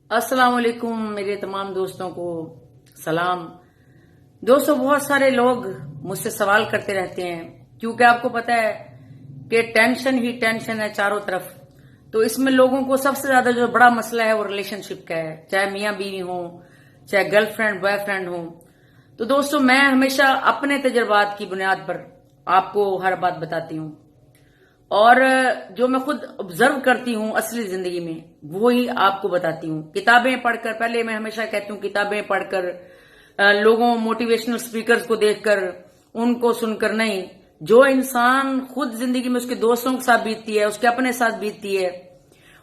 السلام علیکم میرے تمام دوستوں کو سلام۔ دوستوں، بہت سارے لوگ مجھ سے سوال کرتے رہتے ہیں کیونکہ آپ کو پتا ہے کہ ٹینشن ہی ٹینشن ہے چاروں طرف۔ تو اس میں لوگوں کو سب سے زیادہ جو بڑا مسئلہ ہے وہ ریلیشن شپ کا ہے، چاہے میاں بیوی ہوں، چاہے گرل فرینڈ بوائے فرینڈ ہوں۔ تو دوستوں، میں ہمیشہ اپنے تجربات کی بنیاد پر آپ کو ہر بات بتاتی ہوں، اور جو میں خود آبزرو کرتی ہوں اصلی زندگی میں وہی آپ کو بتاتی ہوں۔ کتابیں پڑھ کر، پہلے میں ہمیشہ کہتی ہوں کتابیں پڑھ کر، لوگوں موٹیویشنل سپیکرز کو دیکھ کر، ان کو سن کر نہیں، جو انسان خود زندگی میں اس کے دوستوں کے ساتھ بیتتی ہے، اس کے اپنے ساتھ بیتتی ہے،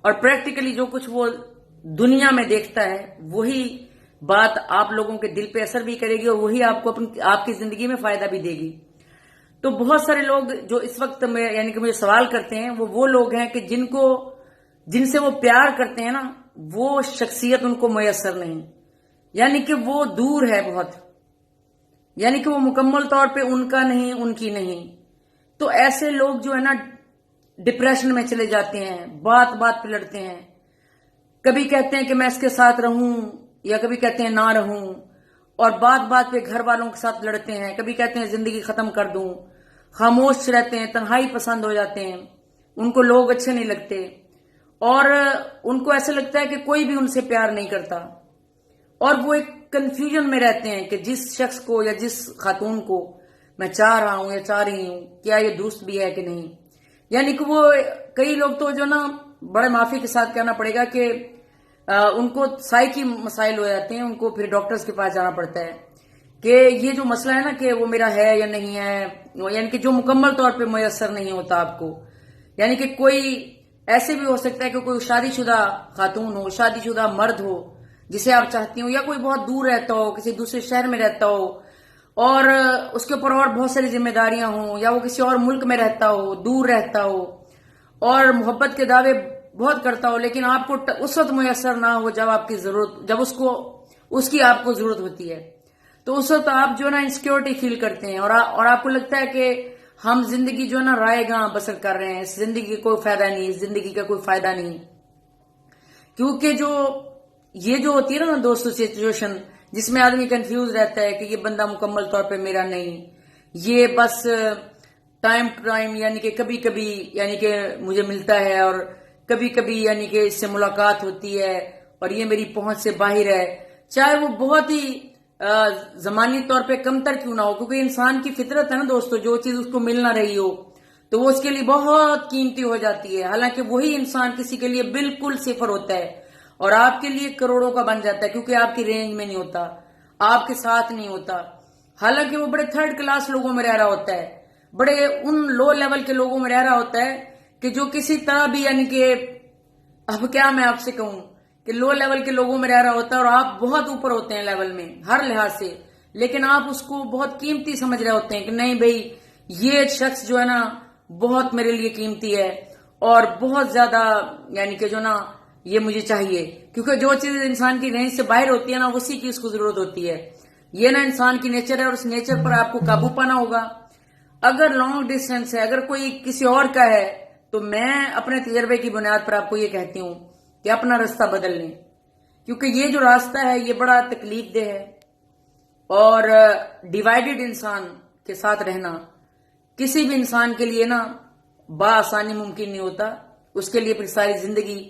اور پریکٹیکلی جو کچھ وہ دنیا میں دیکھتا ہے وہی بات آپ لوگوں کے دل پہ اثر بھی کرے گی، اور وہی آپ کو آپ کی زندگی میں فائدہ بھی دے گی۔ تو بہت سارے لوگ جو اس وقت میں یعنی کہ مجھے سوال کرتے ہیں وہ لوگ ہیں کہ جن سے وہ پیار کرتے ہیں نا، وہ شخصیت ان کو میسر نہیں، یعنی کہ وہ دور ہے بہت، یعنی کہ وہ مکمل طور پہ ان کا نہیں، ان کی نہیں۔ تو ایسے لوگ جو ہے نا ڈپریشن میں چلے جاتے ہیں، بات بات پہ لڑتے ہیں، کبھی کہتے ہیں کہ میں اس کے ساتھ رہوں، یا کبھی کہتے ہیں نہ رہوں، اور بات بات پہ گھر والوں کے ساتھ لڑتے ہیں، کبھی کہتے ہیں زندگی ختم کر دوں، خاموش رہتے ہیں، تنہائی پسند ہو جاتے ہیں، ان کو لوگ اچھے نہیں لگتے، اور ان کو ایسا لگتا ہے کہ کوئی بھی ان سے پیار نہیں کرتا، اور وہ ایک کنفیوژن میں رہتے ہیں کہ جس شخص کو یا جس خاتون کو میں چاہ رہا ہوں یا چاہ رہی ہوں، کیا یہ دوست بھی ہے کہ نہیں۔ یعنی کہ وہ کئی لوگ تو جو نا بڑے معافی کے ساتھ کہنا پڑے گا کہ ان کو سائیکی مسائل ہو جاتے ہیں، ان کو پھر ڈاکٹرز کے پاس جانا پڑتا ہے کہ یہ جو مسئلہ ہے نا کہ وہ میرا ہے یا نہیں ہے، یعنی کہ جو مکمل طور پہ میسر نہیں ہوتا آپ کو۔ یعنی کہ کوئی ایسے بھی ہو سکتا ہے کہ کوئی شادی شدہ خاتون ہو، شادی شدہ مرد ہو جسے آپ چاہتی ہو، یا کوئی بہت دور رہتا ہو، کسی دوسرے شہر میں رہتا ہو، اور اس کے اوپر اور بہت ساری ذمہ داریاں ہوں، یا وہ کسی اور ملک میں رہتا ہو، دور رہتا ہو، اور محبت کے دعوے بہت کرتا ہو، لیکن آپ کو اس وقت میسر نہ ہو جب آپ کی ضرورت، جب اس کی آپ کو ضرورت ہوتی ہے۔ تو اس وقت آپ جو ہے نا انسیکیورٹی فیل کرتے ہیں، اور آپ کو لگتا ہے کہ ہم زندگی جو ہے نا رائے گاں بسر کر رہے ہیں، اس زندگی کا کوئی فائدہ نہیں، اس زندگی کا کوئی فائدہ نہیں۔ کیونکہ یہ جو ہوتی ہے نا دوستوں سچویشن، جس میں آدمی کنفیوز رہتا ہے کہ یہ بندہ مکمل طور پہ میرا نہیں، یہ بس ٹائم یعنی کہ کبھی کبھی یعنی کہ مجھے ملتا ہے، اور کبھی کبھی یعنی کہ اس سے ملاقات ہوتی ہے، اور یہ میری پہنچ سے باہر ہے، چاہے وہ بہت ہی زمانی طور پہ کم تر کیوں نہ ہو، کیونکہ انسان کی فطرت ہے نا دوستو، جو چیز اس کو مل نہ رہی ہو تو وہ اس کے لیے بہت قیمتی ہو جاتی ہے، حالانکہ وہی انسان کسی کے لیے بالکل صفر ہوتا ہے، اور آپ کے لیے کروڑوں کا بن جاتا ہے، کیونکہ آپ کی رینج میں نہیں ہوتا، آپ کے ساتھ نہیں ہوتا، حالانکہ وہ بڑے تھرڈ کلاس لوگوں میں رہ رہا ہوتا ہے، بڑے ان لو لیول کے لوگوں میں رہ رہا ہوتا ہے کہ جو کسی طرح بھی یعنی کہ اب کیا میں آپ سے کہوں کہ لو لیول کے لوگوں میں رہ رہا ہوتا ہے، اور آپ بہت اوپر ہوتے ہیں لیول میں ہر لحاظ سے، لیکن آپ اس کو بہت قیمتی سمجھ رہے ہوتے ہیں کہ نہیں بھائی یہ شخص جو ہے نا بہت میرے لیے قیمتی ہے، اور بہت زیادہ یعنی کہ جو نا یہ مجھے چاہیے، کیونکہ جو چیز انسان کی رینج سے باہر ہوتی ہے نا اسی کی اس کو ضرورت ہوتی ہے۔ یہ نا انسان کی نیچر ہے، اور اس نیچر پر آپ کو قابو پانا ہوگا۔ اگر لانگ ڈسٹینس ہے، اگر کوئی کسی اور کا ہے، تو میں اپنے تجربے کی بنیاد پر آپ کو یہ کہتی ہوں کہ اپنا راستہ بدل لیں، کیونکہ یہ جو راستہ ہے یہ بڑا تکلیف دہ ہے، اور ڈیوائیڈڈ انسان کے ساتھ رہنا کسی بھی انسان کے لیے نا بآسانی ممکن نہیں ہوتا، اس کے لیے پھر ساری زندگی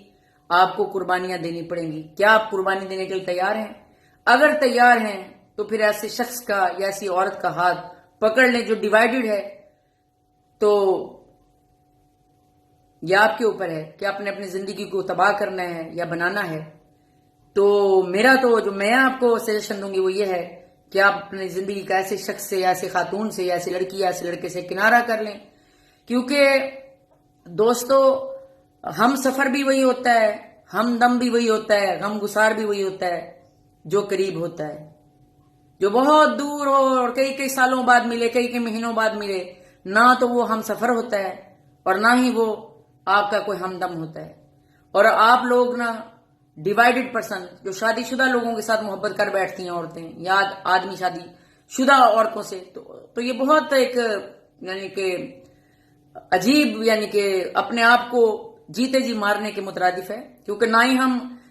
آپ کو قربانیاں دینی پڑیں گی۔ کیا آپ قربانی دینے کے لیے تیار ہیں؟ اگر تیار ہیں تو پھر ایسے شخص کا یا ایسی عورت کا ہاتھ پکڑ لیں جو ڈیوائیڈڈ ہے، تو یہ آپ کے اوپر ہے کہ آپ نے اپنی زندگی کو تباہ کرنا ہے یا بنانا ہے۔ تو میرا تو جو میں آپ کو سجیشن دوں گی وہ یہ ہے کہ آپ اپنی زندگی کا ایسے شخص سے یا ایسے خاتون سے یا ایسی لڑکی یا ایسے لڑکے سے کنارہ کر لیں، کیونکہ دوستو ہم سفر بھی وہی ہوتا ہے، ہم دم بھی وہی ہوتا ہے، غم گسار بھی وہی ہوتا ہے جو قریب ہوتا ہے۔ جو بہت دور ہو اور کئی کئی سالوں بعد ملے، کئی کئی مہینوں بعد ملے، نہ تو وہ ہم سفر ہوتا ہے اور نہ ہی وہ آپ کا کوئی ہمدم ہوتا ہے۔ اور آپ لوگ نا ڈیوائیڈڈ پرسن جو شادی شدہ لوگوں کے ساتھ محبت کر بیٹھتی ہیں عورتیں یا آدمی شادی شدہ عورتوں سے، تو یہ بہت ایک یعنی کہ عجیب یعنی کہ اپنے آپ کو جیتے جی مارنے کے مترادف ہے، کیونکہ نہ ہی ہم